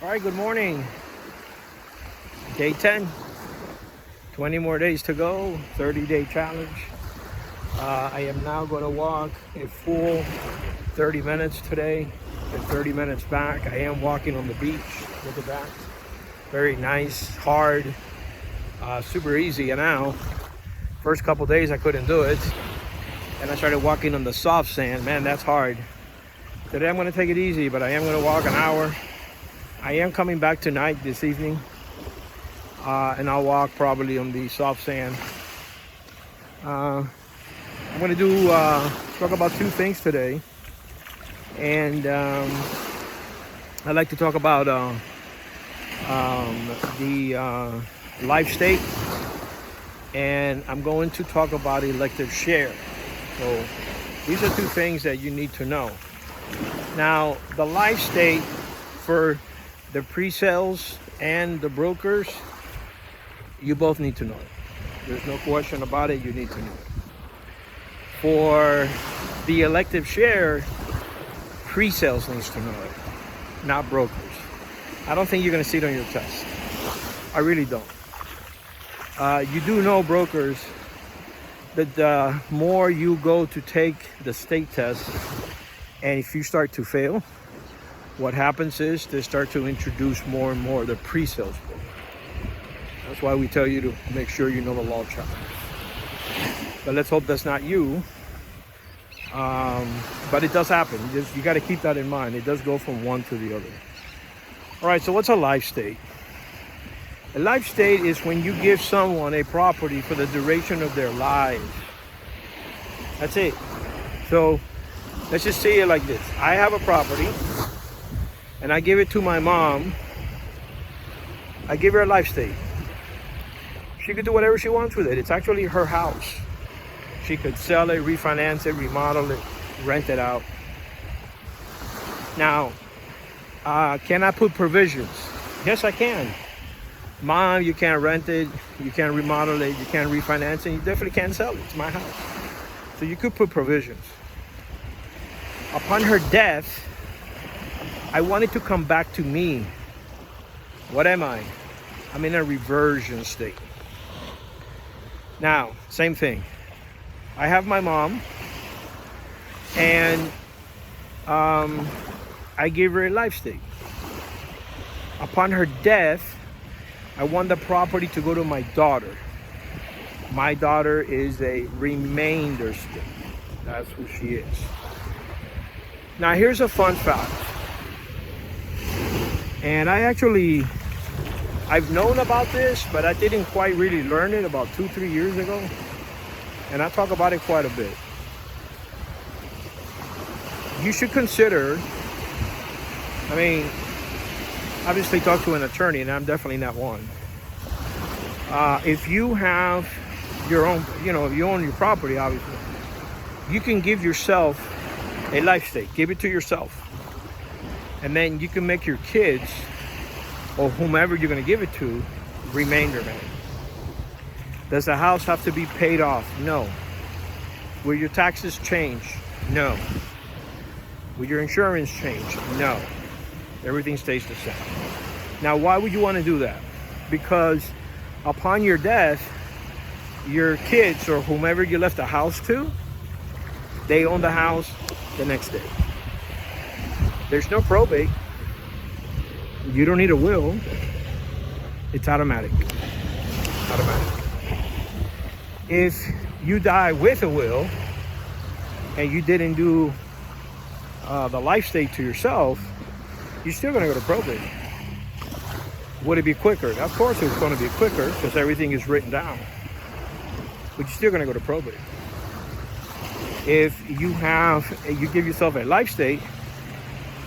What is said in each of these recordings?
All right, good morning. Day 10, 20 more days to go, 30-day challenge. I am now going to walk a full 30 minutes today and 30 minutes back. I am walking on the beach. Look at that. Very nice, hard, super easy. And now, first couple days I couldn't do it. And I started walking on the soft sand. Man, that's hard. Today I'm going to take it easy, but I am going to walk an hour. I am coming back tonight, this evening, and I'll walk probably on the soft sand. I'm going to talk about two things today, and I'd like to talk about the life state, and I'm going to talk about elective share. So these are two things that you need to know. Now, the life state for the pre-sales and the brokers, you both need to know it. There's no question about it, you need to know it. For the elective share, pre-sales needs to know it, not brokers. I don't think you're going to see it on your test. I really don't. You do know, brokers, that the more you go to take the state test, and if you start to fail, what happens is they start to introduce more and more the pre-sales program. That's why we tell you to make sure you know the law chapter. But let's hope that's not you. But it does happen. You got to keep that in mind. It does go from one to the other. All right, so what's a life state? A life state is when you give someone a property for the duration of their lives. That's it. So let's just say it like this. I have a property, and I give it to my mom. I give her a life state. She could do whatever she wants with it. It's actually her house. She could sell it, refinance it, remodel it, rent it out. Now, can I put provisions? Yes, I can. Mom, you can't rent it, you can't remodel it, you can't refinance it, you definitely can't sell it. It's my house. So you could put provisions. Upon her death, I want it to come back to me. What am I? I'm in a reversion state. Now, same thing. I have my mom, and I gave her a life state. Upon her death, I want the property to go to my daughter. My daughter is a remainder state. That's who she is. Now, here's a fun fact. And I've known about this, but I didn't quite really learn it about 2-3 years ago. And I talk about it quite a bit. You should consider, obviously talk to an attorney, and I'm definitely not one. If you have your own, if you own your property, obviously, you can give yourself a life state. Give it to yourself. And then you can make your kids, or whomever you're going to give it to, remainder man. Does the house have to be paid off? No. Will your taxes change? No. Will your insurance change? No. Everything stays the same. Now, why would you want to do that? Because upon your death, your kids or whomever you left the house to, they own the house the next day. There's no probate. You don't need a will. It's automatic. Automatic. If you die with a will and you didn't do the life state to yourself, you're still going to go to probate. Would it be quicker? Of course it's going to be quicker because everything is written down. But you're still going to go to probate. If you give yourself a life state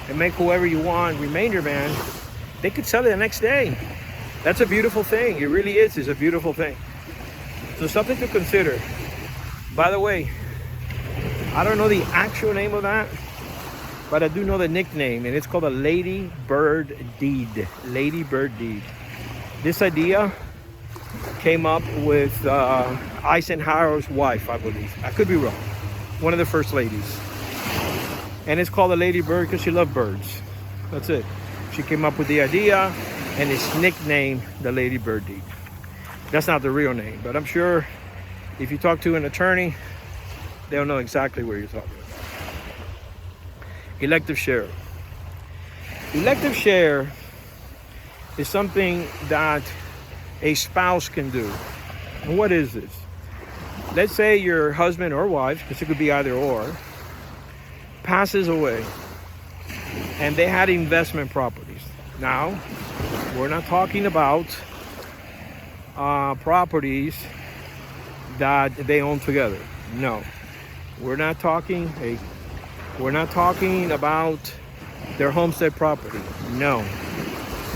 and make whoever you want remainder man, they could sell it the next day. That's a beautiful thing. It really is. It's a beautiful thing. So something to consider. By the way, I don't know the actual name of that, but I do know the nickname, and it's called a Lady Bird Deed. Lady Bird Deed. This idea came up with Eisenhower's wife, I believe. I could be wrong. One of the first ladies. And it's called a Lady Bird because she loved birds. That's it. She came up with the idea, and it's nicknamed the Lady Bird deed. That's not the real name, but I'm sure if you talk to an attorney, they'll know exactly what you're talking about. Elective share. Elective share is something that a spouse can do. And what is this? Let's say your husband or wife, because it could be either or, passes away and they had investment properties. Now, we're not talking about properties that they own together. No, we're not talking about their homestead property. No,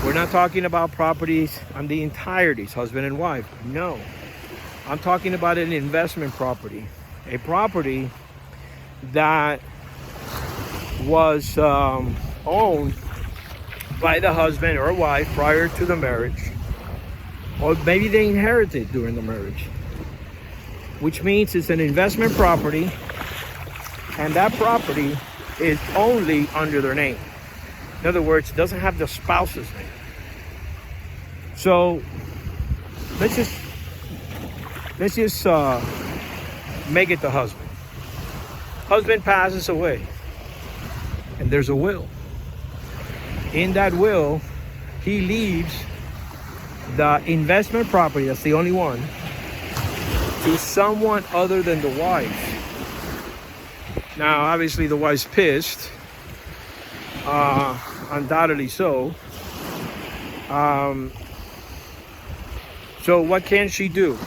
we're not talking about properties on the entireties, husband and wife. No, I'm talking about an investment property, a property that was owned by the husband or wife prior to the marriage, or maybe they inherited during the marriage, which means it's an investment property, and that property is only under their name. In other words, it doesn't have the spouse's name. So let's just make it the husband. Husband passes away, and there's a will. In that will, he leaves the investment property, that's the only one, to someone other than the wife. Now, obviously, the wife's pissed, undoubtedly so. So what can she do?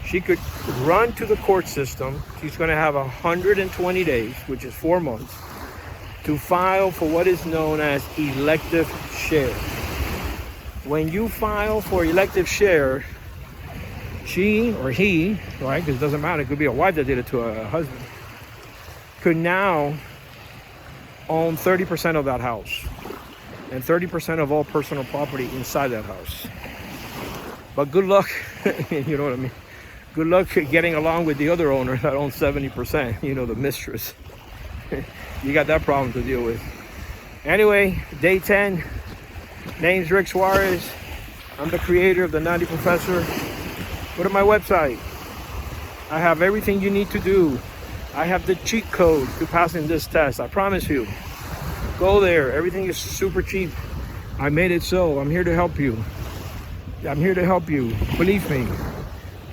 She could run to the court system. She's going to have 120 days, which is 4 months, to file for what is known as elective share. When you file for elective share, she or he, right, because it doesn't matter, it could be a wife that did it to a husband, could now own 30% of that house and 30% of all personal property inside that house. But good luck, you know what I mean? Good luck getting along with the other owner that owns 70%, you know, the mistress. You got that problem to deal with. Anyway, day 10. Name's Rick Suarez. I'm the creator of the Nutty Professor. Go to my website. I have everything you need to do. I have the cheat code to passing this test. I promise you. Go there. Everything is super cheap. I made it so. I'm here to help you. I'm here to help you. Believe me.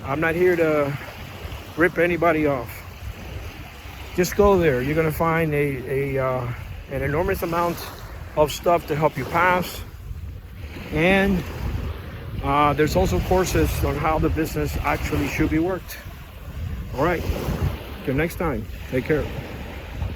I'm not here to rip anybody off. Just go there. You're going to find an enormous amount of stuff to help you pass. And there's also courses on how the business actually should be worked. All right. Till next time. Take care.